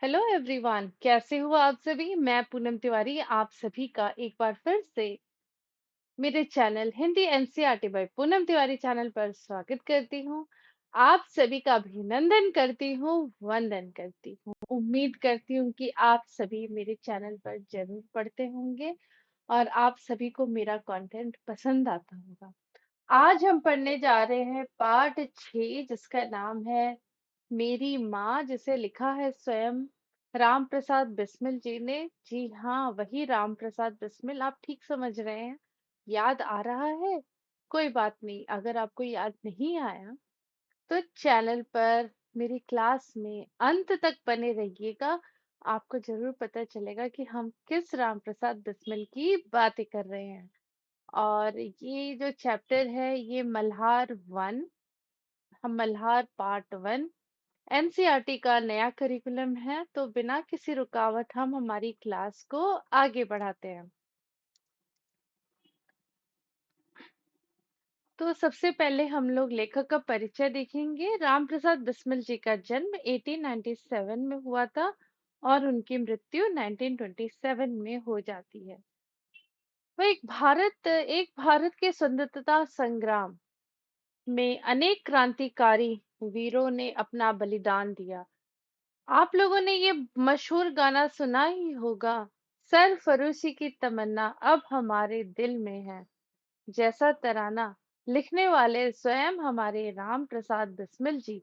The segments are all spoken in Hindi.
हेलो एवरीवन, कैसे हो आप सभी। मैं पूनम तिवारी आप सभी का एक बार फिर से मेरे channel Hindi NCERT by Poonam Tiwari channel पर स्वागत करती हूँ। आप सभी का अभिनंदन करती हूँ, वंदन करती हूँ। उम्मीद करती हूँ कि आप सभी मेरे चैनल पर जरूर पढ़ते होंगे और आप सभी को मेरा कंटेंट पसंद आता होगा। आज हम पढ़ने जा रहे हैं पार्ट 6, जिसका नाम है मेरी माँ, जिसे लिखा है स्वयं राम प्रसाद बिस्मिल जी ने। जी हाँ, वही राम प्रसाद बिस्मिल। आप ठीक समझ रहे हैं। याद आ रहा है? कोई बात नहीं, अगर आपको याद नहीं आया तो चैनल पर मेरी क्लास में अंत तक बने रहिएगा। आपको जरूर पता चलेगा कि हम किस राम प्रसाद बिस्मिल की बातें कर रहे हैं। और ये जो चैप्टर है ये मल्हार वन, हम मल्हार पार्ट वन। एनसीईआरटी का नया करिकुलम है, तो बिना किसी रुकावट हम हमारी क्लास को आगे बढ़ाते हैं। तो सबसे पहले हम लोग लेखक का परिचय देखेंगे। राम प्रसाद बिस्मिल जी का जन्म 1897 में हुआ था और उनकी मृत्यु 1927 में हो जाती है। वह एक भारत के स्वतंत्रता संग्राम में अनेक क्रांतिकारी वीरों ने अपना बलिदान दिया। आप लोगों ने ये मशहूर गाना सुना ही होगा, सरफरोशी की तमन्ना अब हमारे दिल में है। जैसा तराना लिखने वाले स्वयं हमारे राम प्रसाद बिस्मिल जी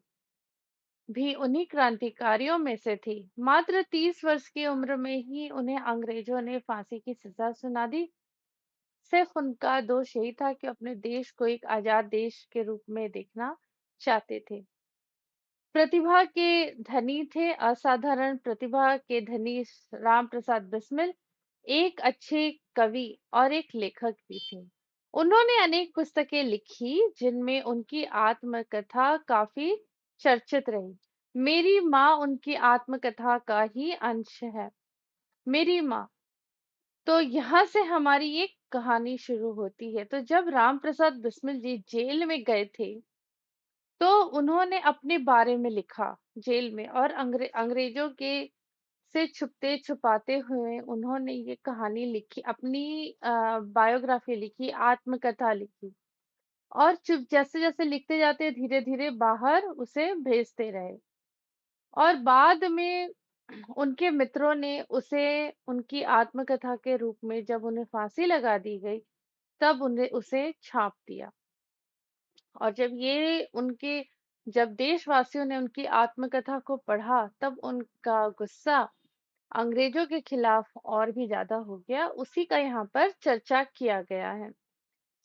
भी उन्हीं क्रांतिकारियों में से थे। मात्र 30 वर्ष की उम्र में ही उन्हें अंग्रेजों ने फांसी की सजा सुना दी। सिर्फ उनका दोष यही था कि अपने देश को एक आजाद देश के रूप में देखना चाहते थे। प्रतिभा के धनी थे, असाधारण प्रतिभा के धनी राम प्रसाद बिस्मिल एक अच्छे कवि और एक लेखक भी थे। उन्होंने अनेक पुस्तकें लिखी जिनमें उनकी आत्मकथा काफी चर्चित रही। मेरी माँ उनकी आत्मकथा का ही अंश है। मेरी माँ, तो यहाँ से हमारी एक कहानी शुरू होती है। तो जब राम प्रसाद बिस्मिल जी जेल में गए थे तो उन्होंने अपने बारे में लिखा जेल में, और अंग्रेजों के से छुपते छुपाते हुए उन्होंने ये कहानी लिखी, अपनी बायोग्राफी लिखी, आत्मकथा लिखी। और चुप जैसे जैसे लिखते जाते धीरे धीरे बाहर उसे भेजते रहे। और बाद में उनके मित्रों ने उसे उनकी आत्मकथा के रूप में, जब उन्हें फांसी लगा दी गई तब उन्हें उसे छाप दिया। और जब देशवासियों ने उनकी आत्मकथा को पढ़ा तब उनका गुस्सा अंग्रेजों के खिलाफ और भी ज्यादा हो गया। उसी का यहाँ पर चर्चा किया गया है।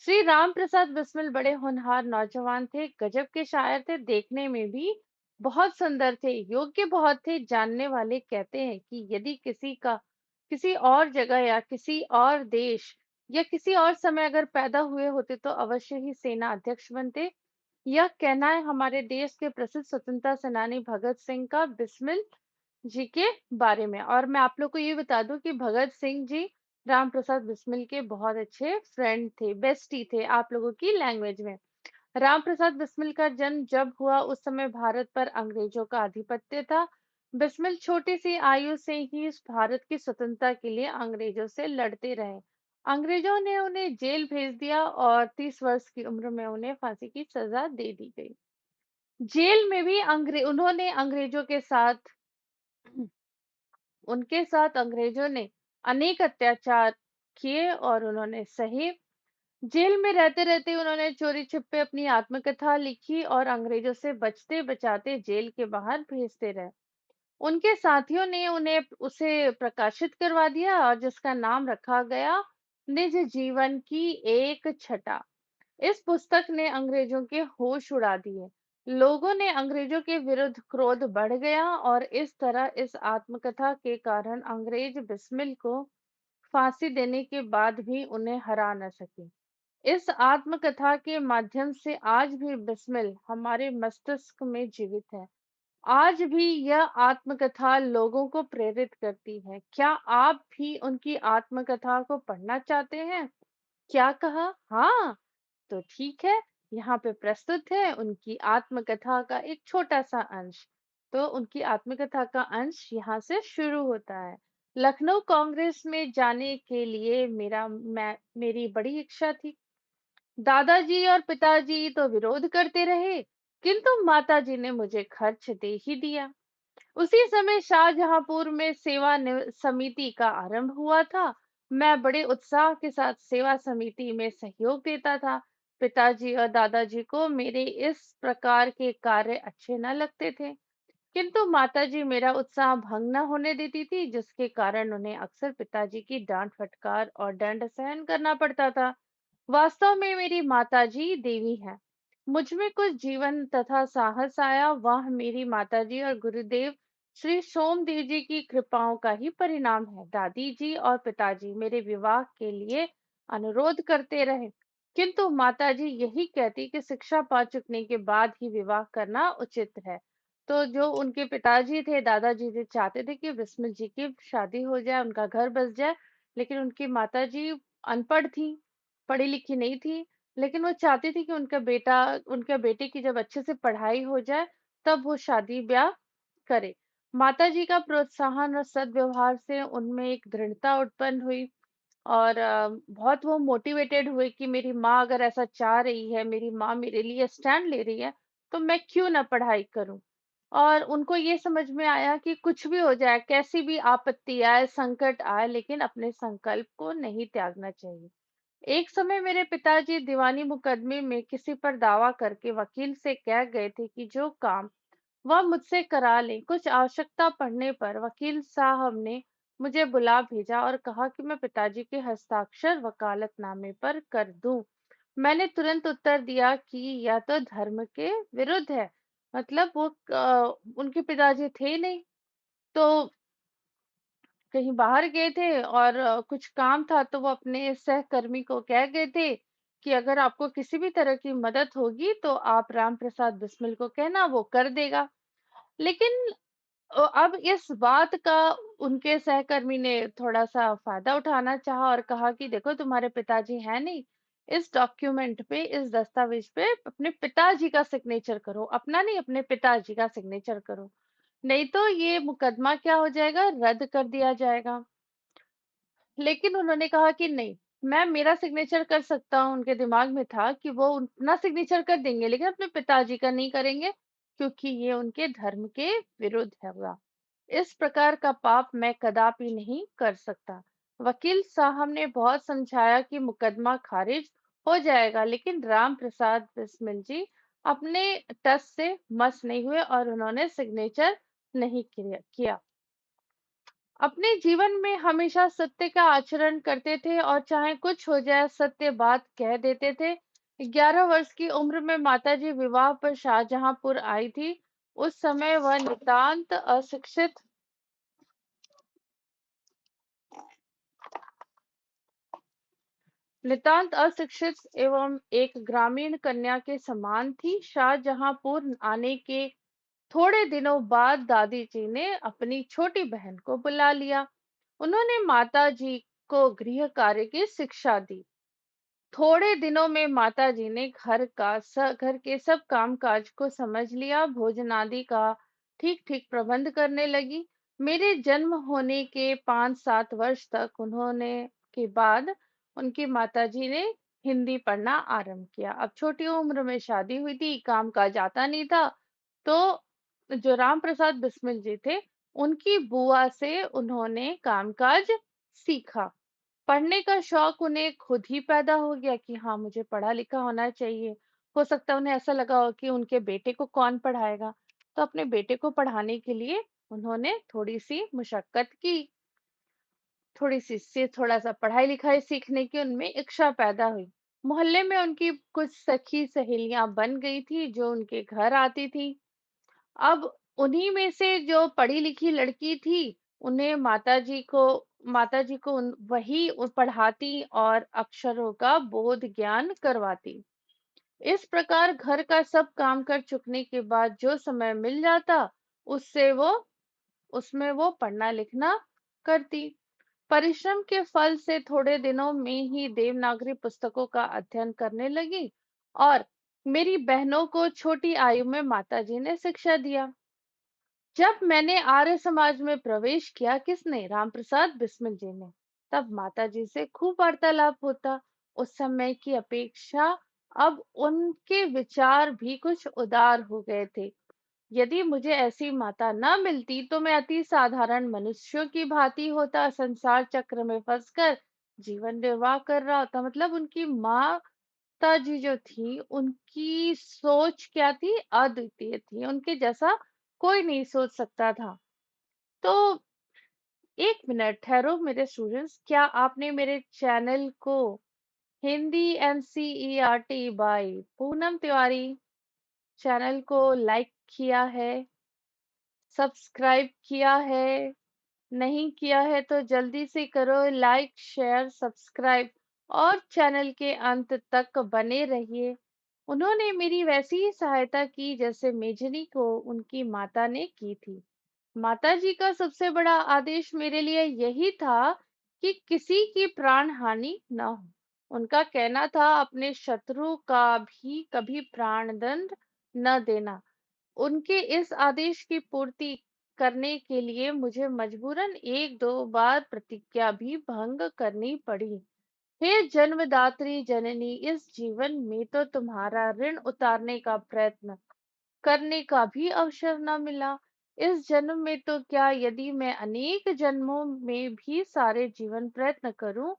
श्री राम प्रसाद बिस्मिल बड़े होनहार नौजवान थे, गजब के शायर थे, देखने में भी बहुत सुंदर थे, योग्य बहुत थे। जानने वाले कहते हैं कि यदि किसी और जगह या किसी और देश या किसी और समय अगर पैदा हुए होते तो अवश्य ही सेना अध्यक्ष बनते। यह कहना है हमारे देश के प्रसिद्ध स्वतंत्रता सेनानी भगत सिंह का बिस्मिल जी के बारे में। और मैं आप लोग को ये बता दूं कि भगत सिंह जी राम प्रसाद बिस्मिल के बहुत अच्छे फ्रेंड थे, बेस्टी थे आप लोगों की लैंग्वेज में। राम प्रसाद बिस्मिल का जन्म जब हुआ उस समय भारत पर अंग्रेजों का आधिपत्य था। बिस्मिल छोटी सी आयु से ही इस भारत की स्वतंत्रता के लिए अंग्रेजों से लड़ते रहे। अंग्रेजों ने उन्हें जेल भेज दिया और 30 वर्ष की उम्र में उन्हें फांसी की सजा दे दी गई। जेल में भी उन्होंने अंग्रेजों के साथ उनके साथ अंग्रेजों ने अनेक अत्याचार किए और उन्होंने सहे। जेल में रहते रहते उन्होंने चोरी छिपे अपनी आत्मकथा लिखी और अंग्रेजों से बचते बचाते जेल के बाहर भेजते रहे। उनके साथियों ने उन्हें उसे प्रकाशित करवा दिया और जिसका नाम रखा गया निज जीवन की एक छटा। इस पुस्तक ने अंग्रेजों के होश उड़ा दिए। लोगों ने अंग्रेजों के विरुद्ध क्रोध बढ़ गया और इस तरह इस आत्मकथा के कारण अंग्रेज बिस्मिल को फांसी देने के बाद भी उन्हें हरा न सके। इस आत्मकथा के माध्यम से आज भी बिस्मिल हमारे मस्तिष्क में जीवित है। आज भी यह आत्मकथा लोगों को प्रेरित करती है। क्या आप भी उनकी आत्मकथा को पढ़ना चाहते हैं? क्या कहा? हाँ, तो ठीक है, यहाँ पे प्रस्तुत है उनकी आत्मकथा का एक छोटा सा अंश। तो उनकी आत्मकथा का अंश यहाँ से शुरू होता है। लखनऊ कांग्रेस में जाने के लिए मेरी बड़ी इच्छा थी। दादाजी और पिताजी तो विरोध करते रहे, किंतु माताजी ने मुझे खर्च दे ही दिया। उसी समय शाहजहांपुर में समिति का आरंभ हुआ था। मैं बड़े उत्साह के साथ सेवा समिति में सहयोग देता था। पिताजी और दादाजी को मेरे इस प्रकार के कार्य अच्छे न लगते थे, किंतु माताजी मेरा उत्साह भंग न होने देती थी, जिसके कारण उन्हें अक्सर पिताजी की डांट फटकार और दंड सहन करना पड़ता था। वास्तव में मेरी माताजी देवी हैं। मुझ में कुछ जीवन तथा साहस आया, वह मेरी माताजी और गुरुदेव श्री सोमदेव जी की कृपाओं का ही परिणाम है। दादी जी और पिताजी मेरे विवाह के लिए अनुरोध करते रहे, किंतु माताजी यही कहती कि शिक्षा पा चुकने के बाद ही विवाह करना उचित है। तो जो उनके पिताजी थे, दादाजी जी चाहते थे कि बिस्मिल जी की शादी हो जाए, उनका घर बस जाए, लेकिन उनकी माताजी अनपढ़ थी, पढ़ी लिखी नहीं थी, लेकिन वो चाहती थी कि उनके बेटे की जब अच्छे से पढ़ाई हो जाए, तब वो शादी ब्याह करे। माताजी का प्रोत्साहन और सद्व्यवहार से उनमें एक दृढ़ता उत्पन्न हुई, और बहुत वो मोटिवेटेड हुए कि मेरी माँ अगर ऐसा चाह रही है, मेरी माँ मेरे लिए स्टैंड ले रही है, तो मैं क्यों ना पढ़ाई करूं। और उनको ये समझ में आया कि कुछ भी हो जाए, कैसी भी आपत्ति आए, संकट आए, लेकिन अपने संकल्प को नहीं त्यागना चाहिए। एक समय मेरे पिताजी दीवानी मुकदमे में किसी पर दावा करके वकील से कह गए थे कि जो काम वह मुझसे करा लें। कुछ आवश्यकता पड़ने पर वकील साहब ने मुझे बुला भेजा और कहा कि मैं पिताजी के हस्ताक्षर वकालतनामे पर कर दूं। मैंने तुरंत उत्तर दिया कि यह तो धर्म के विरुद्ध है। मतलब उनके पिताजी थे नहीं, तो कहीं बाहर गए थे, और कुछ काम था, तो वो अपने सहकर्मी को कह गए थे कि अगर आपको किसी भी तरह की मदद होगी तो आप राम प्रसाद बिस्मिल को कहना, वो कर देगा। लेकिन अब इस बात का उनके सहकर्मी ने थोड़ा-सा फ़ायदा उठाना चाहा और कहा कि देखो तुम्हारे पिताजी हैं नहीं, इस डॉक्यूमेंट पे, इस दस्तावेज़ पे अपने पिताजी का सिग्नेचर करो, अपना नहीं, अपने पिताजी का सिग्नेचर करो, नहीं तो ये मुकदमा क्या हो जाएगा, रद्द कर दिया जाएगा। लेकिन उन्होंने कहा कि नहीं, मैं मेरा सिग्नेचर कर सकता हूँ। उनके दिमाग में था कि वो अपना सिग्नेचर कर देंगे, लेकिन अपने पिताजी का नहीं करेंगे, क्योंकि ये उनके धर्म के विरुद्ध होगा। इस प्रकार का पाप मैं कदापि नहीं कर सकता। वकील साहब ने बहुत समझाया कि मुकदमा खारिज हो जाएगा, लेकिन राम प्रसाद बिस्मिल जी अपने टस से मस नहीं हुए और उन्होंने सिग्नेचर नहीं किया। अपने जीवन में हमेशा सत्य का आचरण करते थे और चाहे कुछ हो जाए सत्य बात कह देते थे। 11 वर्ष की उम्र में माताजी विवाह पर शाहजहांपुर आई थी। उस समय वह नितांत अशिक्षित एवं एक ग्रामीण कन्या के समान थी। शाहजहांपुर आने के थोड़े दिनों बाद दादी जी ने अपनी छोटी बहन को बुला लिया। उन्होंने माता जी को गृह कार्य की शिक्षा दी। थोड़े दिनों में माताजी ने घर के सब कामकाज को समझ लिया, भोजन आदि का ठीक-ठीक प्रबंध करने लगी। मेरे जन्म होने के 5-7 वर्ष तक उन्होंने के बाद उनकी माताजी ने हिंदी पढ़ना आरंभ किया। अब छोटी उम्र में शादी हुई थी, काम-काज आता नहीं था, तो जो राम प्रसाद बिस्मिल जी थे, उनकी बुआ से उन्होंने कामकाज सीखा। पढ़ने का शौक उन्हें खुद ही पैदा हो गया कि हाँ, मुझे पढ़ा लिखा होना चाहिए। हो सकता है उन्हें ऐसा लगा हो कि उनके बेटे को कौन पढ़ाएगा, तो अपने बेटे को पढ़ाने के लिए उन्होंने थोड़ी सी मुशक्कत की, थोड़ा सा पढ़ाई लिखाई सीखने की उनमें इच्छा पैदा हुई। मोहल्ले में उनकी कुछ सखी सहेलियां बन गई थी जो उनके घर आती थी। अब उन्हीं में से जो पढ़ी लिखी लड़की थी, उन्हें माताजी को वही पढ़ाती और अक्षरों का बोध ज्ञान करवाती। इस प्रकार घर का सब काम कर चुकने के बाद जो समय मिल जाता, उससे वो उसमें वो पढ़ना लिखना करती। परिश्रम के फल से थोड़े दिनों में ही देवनागरी पुस्तकों का अध्ययन करने लगी, और मेरी बहनों को छोटी आयु में माताजी ने शिक्षा दिया। जब मैंने आर्य समाज में प्रवेश किया, किसने? रामप्रसाद बिस्मिल जी ने। तब माताजी से खूब वार्तालाप होता। उस समय की अपेक्षा अब उनके विचार भी कुछ उदार हो गए थे। यदि मुझे ऐसी माता न मिलती तो मैं अति साधारण मनुष्यों की भांति होता, संसार चक्र में फंसकर जीवन निर्वाह कर रहा होता। मतलब उनकी माता जी जो थी, उनकी सोच क्या थी? अद्वितीय थी। उनके जैसा कोई नहीं सोच सकता था। तो एक मिनट ठहरो मेरे स्टूडेंट्स, क्या आपने मेरे चैनल को Hindi NCERT by Poonam Tiwari channel को लाइक किया है, सब्सक्राइब किया है? नहीं किया है तो जल्दी से करो लाइक, शेयर, सब्सक्राइब और चैनल के अंत तक बने रहिए। उन्होंने मेरी वैसी ही सहायता की जैसे मेजनी को उनकी माता ने की थी। माताजी का सबसे बड़ा आदेश मेरे लिए यही था कि किसी की प्राण हानि न हो। उनका कहना था अपने शत्रु का भी कभी प्राण दंड न देना। उनके इस आदेश की पूर्ति करने के लिए मुझे मजबूरन एक दो बार प्रतिज्ञा भी भंग करनी पड़ी। हे जन्मदात्री जननी, इस जीवन में तो तुम्हारा ऋण उतारने का प्रयत्न करने का भी अवसर न मिला। इस जन्म में तो क्या, यदि मैं अनेक जन्मों में भी सारे जीवन प्रयत्न करूं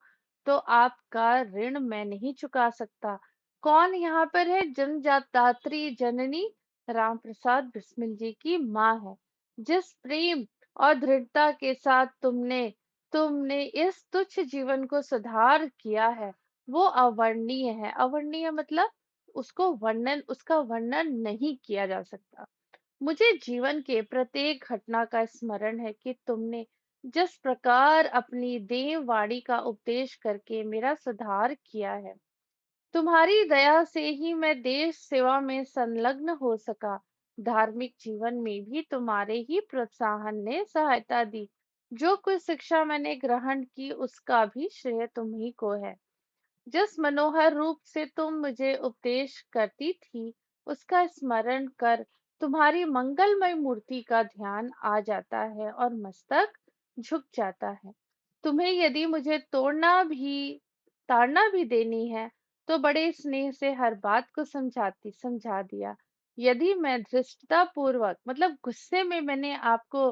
तो आपका ऋण मैं नहीं चुका सकता। कौन यहाँ पर है? जन्मदात्री जननी राम प्रसाद बिस्मिल जी की माँ है। जिस प्रेम और दृढ़ता के साथ तुमने तुमने इस तुच्छ जीवन को सुधार किया है, वो अवर्णीय है। अवर्णीय मतलब उसका वर्णन नहीं किया जा सकता। मुझे जीवन के प्रत्येक घटना का स्मरण है कि तुमने जिस प्रकार अपनी देव वाणी का उपदेश करके मेरा सुधार किया है। तुम्हारी दया से ही मैं देश सेवा में संलग्न हो सका। धार्मिक जीवन में भी तुम्हारे ही प्रोत्साहन ने सहायता दी। जो कुछ शिक्षा मैंने ग्रहण की उसका भी श्रेय तुम्ही को है। जिस मनोहर रूप से तुम मुझे उपदेश करती थी, उसका स्मरण कर तुम्हारी मंगलमय मूर्ति का ध्यान आ जाता है और मस्तक झुक जाता है। तुम्हें यदि मुझे ताड़ना भी देनी है, तो बड़े स्नेह से हर बात को समझा दिया। यदि मैं धृष्टता पूर्वक मतलब गुस्से में मैंने आपको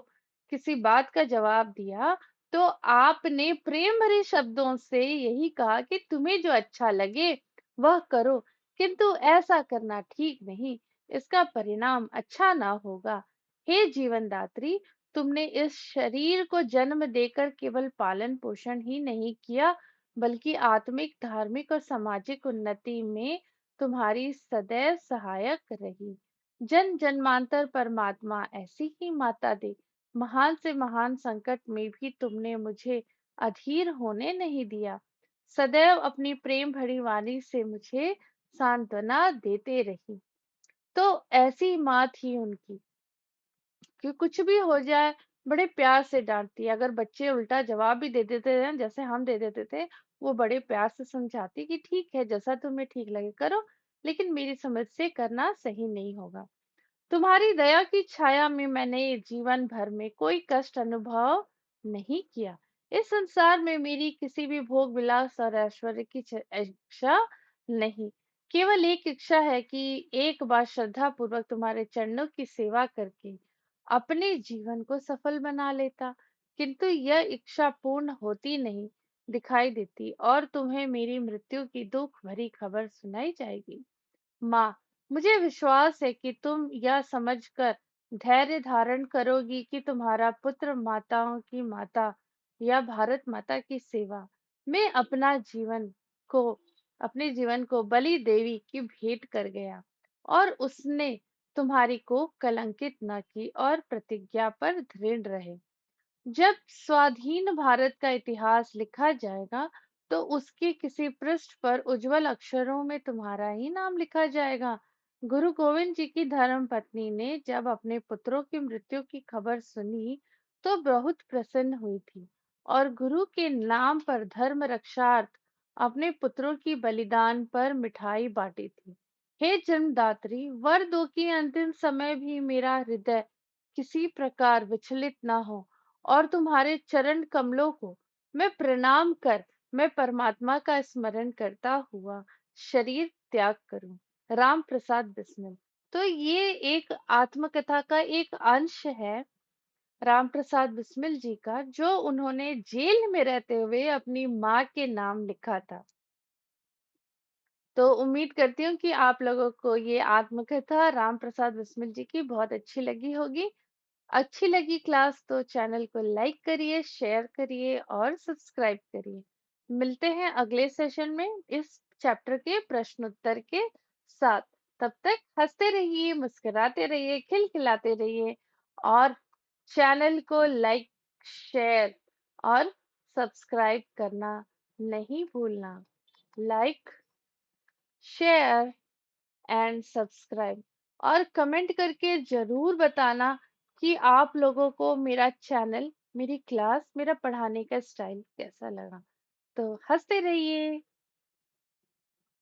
किसी बात का जवाब दिया, तो आपने प्रेम भरे शब्दों से यही कहा कि तुम्हें जो अच्छा लगे वह करो, किंतु ऐसा करना ठीक नहीं, इसका परिणाम अच्छा ना होगा। हे जीवनदात्री, तुमने इस शरीर को जन्म देकर केवल पालन पोषण ही नहीं किया, बल्कि आत्मिक, धार्मिक और सामाजिक उन्नति में तुम्हारी सदैव सहायक रही। जन जन्मांतर परमात्मा ऐसी ही माता दे। महान से महान संकट में भी तुमने मुझे अधीर होने नहीं दिया। सदैव अपनी प्रेम भरी वाणी से मुझे सांत्वना देते रही। तो ऐसी माँ थी उनकी कि कुछ भी हो जाए बड़े प्यार से डांटती। अगर बच्चे उल्टा जवाब भी दे देते थे ना, जैसे हम दे देते थे, वो बड़े प्यार से समझाती कि ठीक है, जैसा तुम्हें ठीक लगे करो, लेकिन मेरी समझ से करना सही नहीं होगा। तुम्हारी दया की छाया में मैंने जीवन भर में कोई कष्ट अनुभव नहीं किया। इस संसार में मेरी किसी भी भोग विलास और ऐश्वर्य की इच्छा नहीं। केवल एक इच्छा है कि एक बार श्रद्धा पूर्वक तुम्हारे चरणों की सेवा करके अपने जीवन को सफल बना लेता। किंतु यह इच्छा पूर्ण होती नहीं दिखाई देती और तुम्हें मेरी मृत्यु की दुख भरी खबर सुनाई जाएगी। माँ, मुझे विश्वास है कि तुम यह समझकर धैर्य धारण करोगी कि तुम्हारा पुत्र माताओं की माता या भारत माता की सेवा में को अपने जीवन को बलि देवी की भेंट कर गया और उसने तुम्हारी को कलंकित न की और प्रतिज्ञा पर दृढ़ रहे। जब स्वाधीन भारत का इतिहास लिखा जाएगा, तो उसके किसी पृष्ठ पर उज्जवल अक्षरों में तुम्हारा ही नाम लिखा जाएगा। गुरु गोविंद जी की धर्म पत्नी ने जब अपने पुत्रों की मृत्यु की खबर सुनी, तो बहुत प्रसन्न हुई थी और गुरु के नाम पर धर्म रक्षार्थ अपने पुत्रों की बलिदान पर मिठाई बांटी थी। हे जन्मदात्री, वर दो कि अंतिम समय भी मेरा हृदय किसी प्रकार विचलित ना हो और तुम्हारे चरण कमलों को मैं प्रणाम कर मैं परमात्मा का स्मरण करता हुआ शरीर त्याग करूं। राम प्रसाद बिस्मिल। तो ये एक आत्मकथा का एक अंश है राम प्रसाद बिस्मिल जी का, जो उन्होंने जेल में रहते हुए अपनी माँ के नाम लिखा था। तो उम्मीद करती हूँ कि आप लोगों को ये आत्मकथा राम प्रसाद बिस्मिल जी की बहुत अच्छी लगी होगी। अच्छी लगी क्लास तो चैनल को लाइक करिए, शेयर करिए और सब्सक्राइब करिए। मिलते हैं अगले सेशन में इस चैप्टर के प्रश्न उत्तर के साथ। तब तक हंसते रहिए, मुस्कुराते रहिए, खिलखिलाते रहिए और चैनल को लाइक, शेयर और सब्सक्राइब करना नहीं भूलना। लाइक, शेयर एंड सब्सक्राइब और कमेंट करके जरूर बताना कि आप लोगों को मेरा चैनल, मेरी क्लास, मेरा पढ़ाने का स्टाइल कैसा लगा। तो हंसते रहिए।